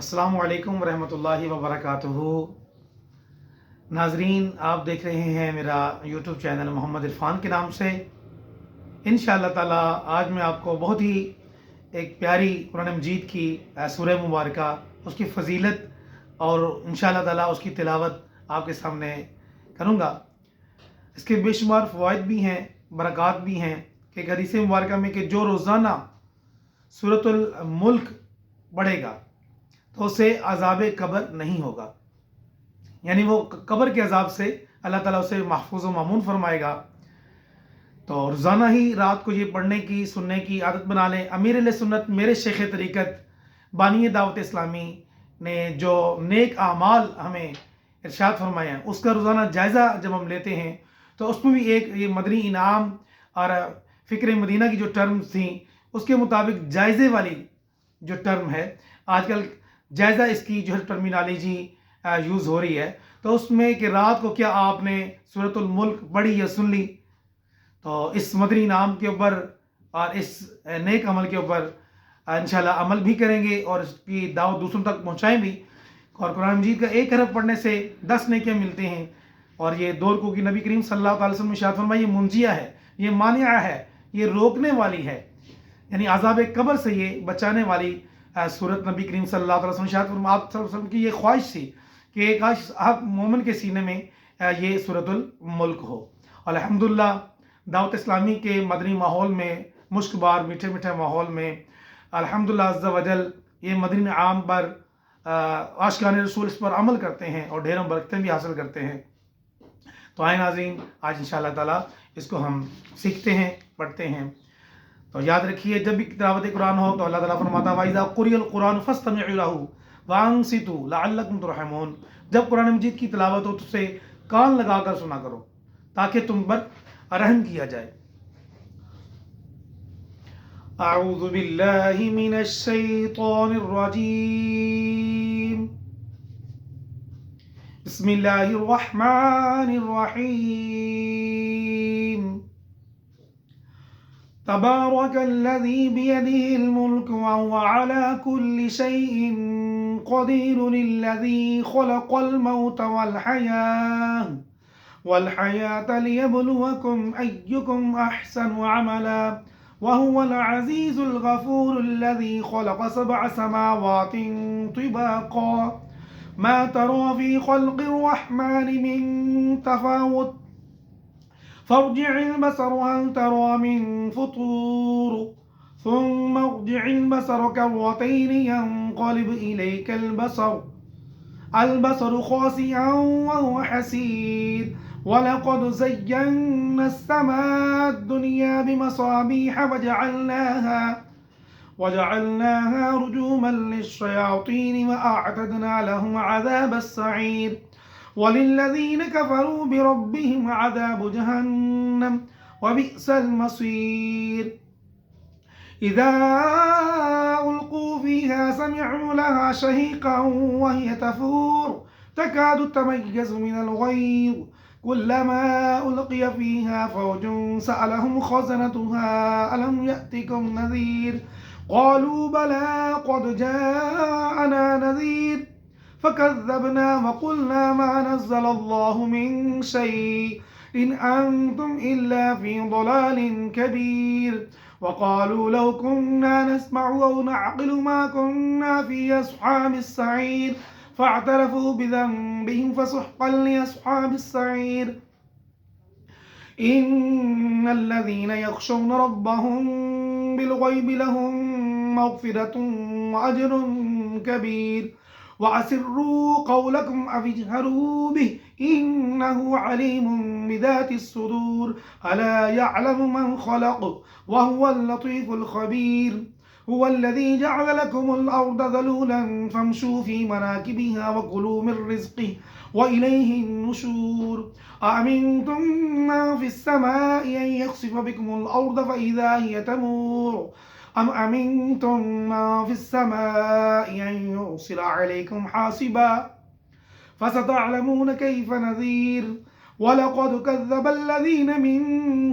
السلام علیکم ورحمۃ اللہ وبرکاتہ۔ ناظرین، آپ دیکھ رہے ہیں میرا یوٹیوب چینل محمد عرفان کے نام سے۔ انشاءاللہ تعالی آج میں آپ کو بہت ہی ایک پیاری قرآن مجید کی سورہ مبارکہ، اس کی فضیلت اور انشاءاللہ تعالی اس کی تلاوت آپ کے سامنے کروں گا۔ اس کے بے شمار فوائد بھی ہیں، برکات بھی ہیں کہ حدیث مبارکہ میں کہ جو روزانہ سورۃ الملک پڑھے گا تو اسے عذاب قبر نہیں ہوگا، یعنی وہ قبر کے عذاب سے اللہ تعالیٰ اسے محفوظ و مامون فرمائے گا۔ تو روزانہ ہی رات کو یہ پڑھنے کی سننے کی عادت بنا لیں۔ امیر اہل سنت میرے شیخ طریقت بانی دعوت اسلامی نے جو نیک اعمال ہمیں ارشاد فرمایا ہے، اس کا روزانہ جائزہ جب ہم لیتے ہیں تو اس میں بھی ایک یہ مدنی انعام اور فکر مدینہ کی جو ٹرمز تھیں اس کے مطابق جائزے والی جو ٹرم ہے، آج کل جائزہ اس کی جو ہے ٹرمینالوجی یوز ہو رہی ہے، تو اس میں کہ رات کو کیا آپ نے سورۃ الملک پڑھی یا سن لی، تو اس مدنی انعام کے اوپر اور اس نیک عمل کے اوپر انشاءاللہ عمل بھی کریں گے اور اس کی دعوت دوسروں تک پہنچائیں بھی۔ اور قرآن مجید کا ایک حرف پڑھنے سے 10 نیکیاں ملتے ہیں، اور یہ دو رکوع کی نبی کریم صلی اللہ علیہ وسلم نے ارشاد فرمایا، یہ منجیہ ہے، یہ مانعہ ہے، یہ روکنے والی ہے، یعنی عذاب قبر سے یہ بچانے والی صورت نبی کریم صلی اللہ علیہ وسلم ارشاد فرمایا۔ آپ صلی اللہ علیہ وسلم کی یہ خواہش تھی کہ کاش آپ مومن کے سینے میں یہ سورۃ الملک ہو۔ الحمدللہ دعوت اسلامی کے مدنی ماحول میں، مشک بار میٹھے میٹھے ماحول میں الحمدللہ عز و جل یہ مدنی انعام پر عاشقان رسول اس پر عمل کرتے ہیں اور ڈھیروں برکتیں بھی حاصل کرتے ہیں۔ تو آئے ناظرین، آج انشاءاللہ تعالی اس کو ہم سیکھتے ہیں، پڑھتے ہیں۔ تو یاد رکھیے، جب بھی تلاوت قرآن ہو تو اللہ تعالیٰ فرماتا ہے وَإِذَا قُرِئَ الْقُرْآنُ فَاسْتَمِعُوا لَهُ وَأَنصِتُوا لَعَلَّكُمْ تُرْحَمُونَ۔ جب قرآن مجید کی تلاوت ہو تو اسے کان لگا کر سنا کرو تاکہ تم پر رحم کیا جائے۔ اعوذ باللہ من الشیطان الرجیم، بسم اللہ الرحمن الرحیم۔ تبارك الذي بيده الملك وهو على كل شيء قدير، الذي خلق الموت والحياة ليبلوكم أيكم أحسن عملا، وهو العزيز الغفور، الذي خلق 7 سماوات طباقا، ما ترى في خلق الرحمن من تفاوت، فارجع البصر هل ترى من فطور، ثم ارجع البصر كرتين ينقلب إليك البصر خاسئا وهو حسير، ولقد زينا السماء الدنيا بمصابيح وجعلناها رجوما للشياطين، وأعتدنا لهم عذاب السعير، وللذين كفروا بربهم عذاب جهنم وبئس المصير۔ إذا ألقوا فيها سمعوا لها شهيقا وهي تفور، تكاد تميز من الغيظ، كلما ألقي فيها فوج سألهم خزنتها ألم يأتكم نذير، قالوا بلى قد جاءنا نذير، فكذبنا وقلنا ما نزل الله من شيء إن أنتم إلا في ضلال كبير، وقالوا لو كنا نسمع أو نعقل ما كنا في أصحاب السعير، فاعترفوا بذنبهم فسحقا لأصحاب السعير۔ إن الذين يخشون ربهم بالغيب لهم مغفرة وأجر كبير، وأسروا قولكم أو اجهروا به إنه عليم بذات الصدور، ألا يعلم من خلق وهو اللطيف الخبير، هو الذي جعل لكم الأرض ذلولا فامشوا في مناكبها وكلوا من رزقه وإليه النشور، أأمنتم من في السماء أن يخسف بكم الأرض فإذا هي تمور، أم أمنتم من في السماء أن يرسل عليكم حاصبا، فستعلمون كيف نذير، ولقد كذب الذين من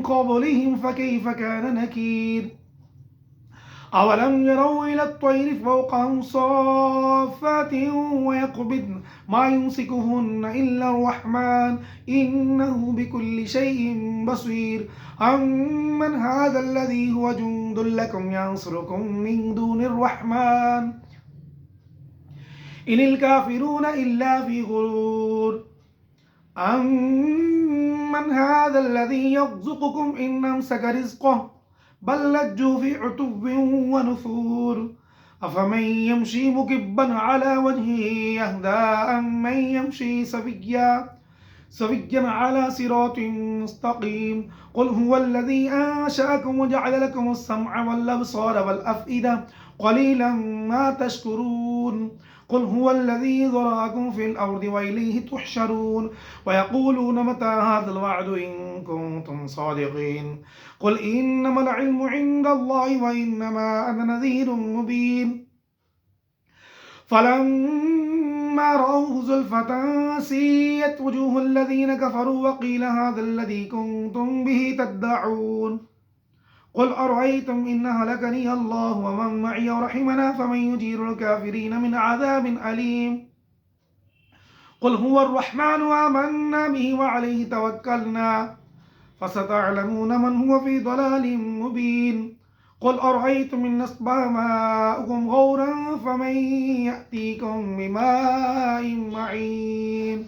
قبلهم فكيف كان نكير۔ أولم يروا إلى الطير فوقهم صافات ويقبضن ما يمسكهن إلا الرحمن إنه بكل شيء بصير أمن هذا الذي هو جند لكم ينصركم من دون الرحمن إن الكافرون إلا في غرور أمن هذا الذي يرزقكم إن أمسك رزقه بل لجوا في عتو ونفور أفمن يمشي مكبا على وجهه يهدى أمن يمشي سويا على صراط مستقيم قل هو الذي أنشأكم وجعل لكم السمع والأبصار والأفئدة قليلا ما تشكرون قل هو الذي ذرأكم في الأرض وإليه تحشرون ويقولون متى هذا الوعد إن كنتم صادقين قل إنما العلم عند الله وإنما أنا نذير مبين فلما رأوه زلفة سيئت وجوه الذين كفروا وقيل هذا الذي كنتم به تدعون قل أرأيتم إن هلكني الله ومن معي ورحمنا فمن يجير الكافرين من عذاب أليم قل هو الرحمن آمنا به وعليه توكلنا فستعلمون من هو في ضلال مبين قل أرأيتم إن أصبح ماؤكم غورا فمن يأتيكم بماء معين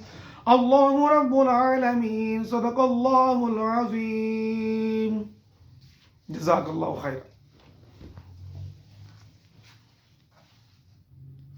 الله رب العالمين صدق الله العظيم جزاك الله خيرا